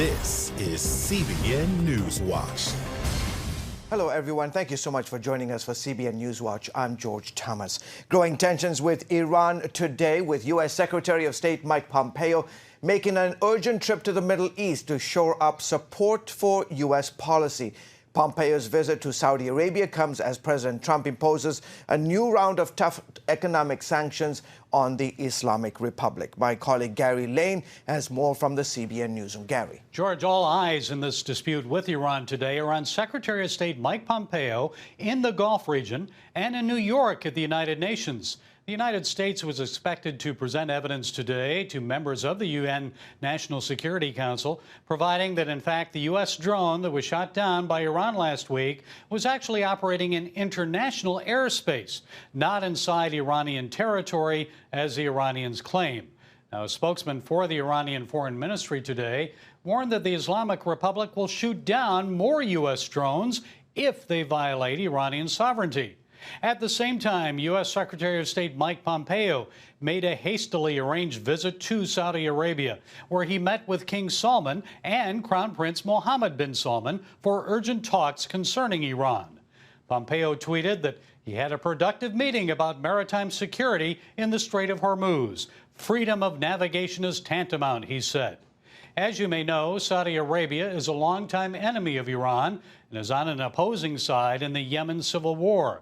This is CBN Newswatch. Hello, everyone. Thank you so much for joining us for CBN Newswatch. I'm George Thomas. Growing tensions with Iran today, with U.S. Secretary of State Mike Pompeo making an urgent trip to the Middle East to shore up support for U.S. policy. Pompeo's visit to Saudi Arabia comes as President Trump imposes a new round of tough economic sanctions on the Islamic Republic. My colleague Gary Lane has more from the CBN Newsroom. Gary. George, all eyes in this dispute with Iran today are on Secretary of State Mike Pompeo in the Gulf region and in New York at the United Nations. The United States was expected to present evidence today to members of the UN National Security Council, providing that, in fact, the U.S. drone that was shot down by Iran last week was actually operating in international airspace, not inside Iranian territory, as the Iranians claim. Now, a spokesman for the Iranian Foreign Ministry today warned that the Islamic Republic will shoot down more U.S. drones if they violate Iranian sovereignty. At the same time, U.S. Secretary of State Mike Pompeo made a hastily arranged visit to Saudi Arabia, where he met with King Salman and Crown Prince Mohammed bin Salman for urgent talks concerning Iran. Pompeo tweeted that he had a productive meeting about maritime security in the Strait of Hormuz. Freedom of navigation is tantamount, he said. As you may know, Saudi Arabia is a longtime enemy of Iran and is on an opposing side in the Yemen civil war.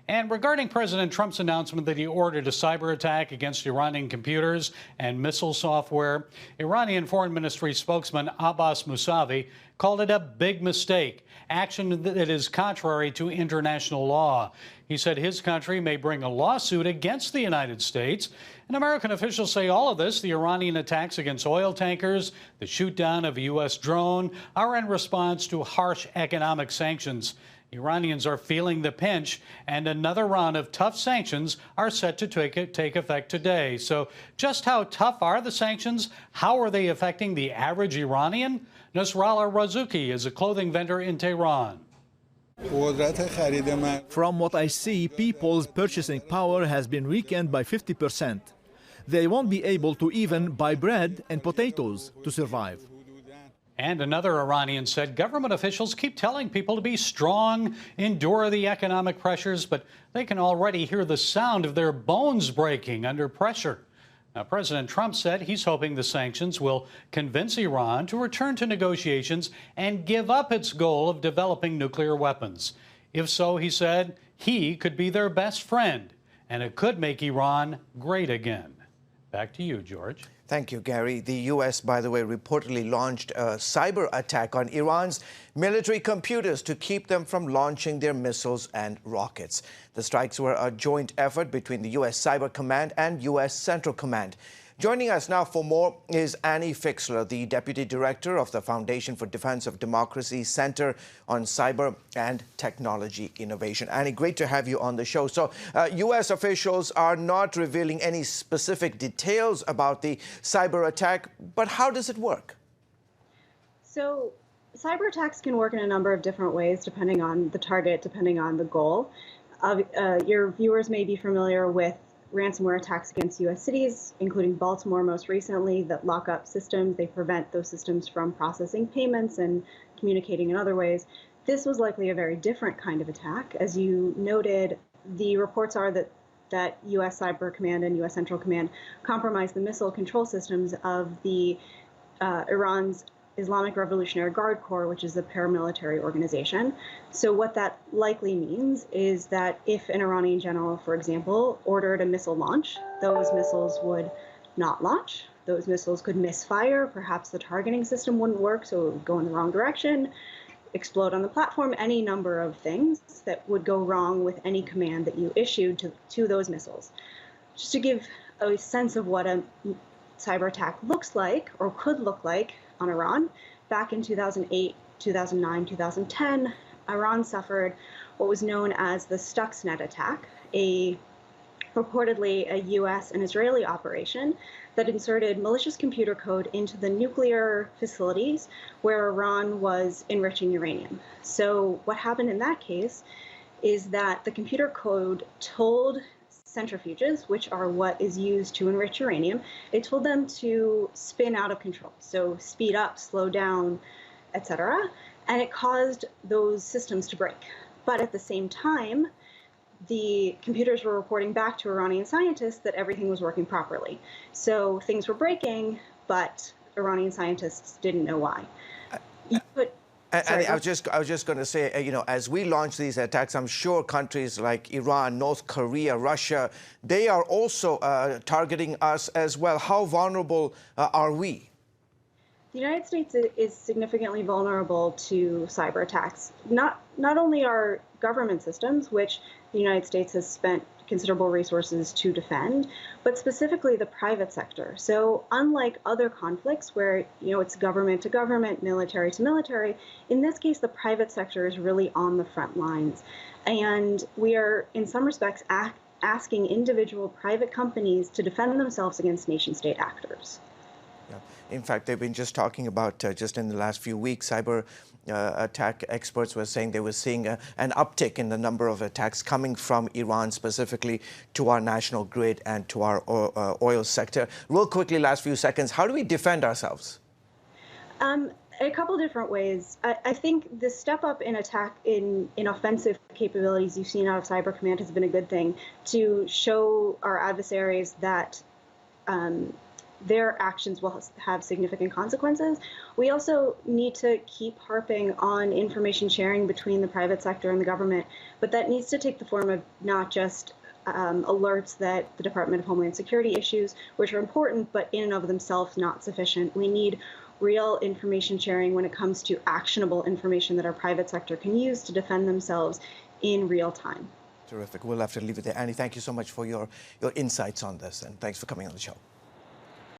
And regarding President Trump's announcement that he ordered a cyber attack against Iranian computers and missile software, Iranian Foreign Ministry spokesman Abbas Mousavi called it a big mistake, action that is contrary to international law. He said his country may bring a lawsuit against the United States. And American officials say all of this, the Iranian attacks against oil tankers, the shoot down of a U.S. drone, are in response to harsh economic sanctions. Iranians are feeling the pinch, and another round of tough sanctions are set to take effect today. So just how tough are the sanctions? How are they affecting the average Iranian? Nasrallah Razouki is a clothing vendor in Tehran. From what I see, people's purchasing power has been weakened by 50%. They won't be able to even buy bread and potatoes to survive. And another Iranian said government officials keep telling people to be strong, endure the economic pressures, but they can already hear the sound of their bones breaking under pressure. Now, President Trump said he's hoping the sanctions will convince Iran to return to negotiations and give up its goal of developing nuclear weapons. If so, he said, he could be their best friend, and it could make Iran great again. Back to you, George. Thank you, Gary. The U.S., by the way, reportedly launched a cyber attack on Iran's military computers to keep them from launching their missiles and rockets. The strikes were a joint effort between the U.S. Cyber Command and U.S. Central Command. Joining us now for more is Annie Fixler, the Deputy Director of the Foundation for Defense of Democracy Center on Cyber and Technology Innovation. Annie, great to have you on the show. So, U.S. officials are not revealing any specific details about the cyber attack, but how does it work? So, cyber attacks can work in a number of different ways, depending on the target, depending on the goal. Your viewers may be familiar with ransomware attacks against U.S. cities, including Baltimore most recently, that lock up systems. They prevent those systems from processing payments and communicating in other ways. This was likely a very different kind of attack. As you noted, the reports are that U.S. Cyber Command and U.S. Central Command compromised the missile control systems of the Iran's Islamic Revolutionary Guard Corps, which is a paramilitary organization. So what that likely means is that if an Iranian general, for example, ordered a missile launch, those missiles would not launch. Those missiles could misfire. Perhaps the targeting system wouldn't work, so it would go in the wrong direction, explode on the platform, any number of things that would go wrong with any command that you issued to those missiles. Just to give a sense of what a cyber attack looks like or could look like on Iran, back in 2008, 2009, 2010, Iran suffered what was known as the Stuxnet attack, reportedly a U.S. and Israeli operation that inserted malicious computer code into the nuclear facilities where Iran was enriching uranium. So what happened in that case is that the computer code told centrifuges, which are what is used to enrich uranium. It told them to spin out of control, so speed up, slow down, etc. And it caused those systems to break. But at the same time, the computers were reporting back to Iranian scientists that everything was working properly. So things were breaking, but Iranian scientists didn't know why. I was just going to say, you know, as we launch these attacks, I'm sure countries like Iran, North Korea, Russia, they are also targeting us as well. How vulnerable are we? The United States is significantly vulnerable to cyber attacks. Not only our government systems, which the United States has spent considerable resources to defend, but specifically the private sector. So unlike other conflicts where, you know, it's government to government, military to military, in this case, the private sector is really on the front lines. And we are, in some respects, asking individual private companies to defend themselves against nation-state actors. Yeah. In fact, they've been just talking about, just in the last few weeks, cyber attack experts were saying they were seeing an uptick in the number of attacks coming from Iran, specifically to our national grid and to our oil sector. Real quickly, last few seconds, how do we defend ourselves? A couple different ways. I think the step up in attack in offensive capabilities you've seen out of Cyber Command has been a good thing to show our adversaries that their actions will have significant consequences. We also need to keep harping on information sharing between the private sector and the government, but that needs to take the form of not just alerts that the Department of Homeland Security issues, which are important, but in and of themselves not sufficient. We need real information sharing when it comes to actionable information that our private sector can use to defend themselves in real time. Terrific. We'll have to leave it there. Annie, thank you so much for your insights on this, and thanks for coming on the show.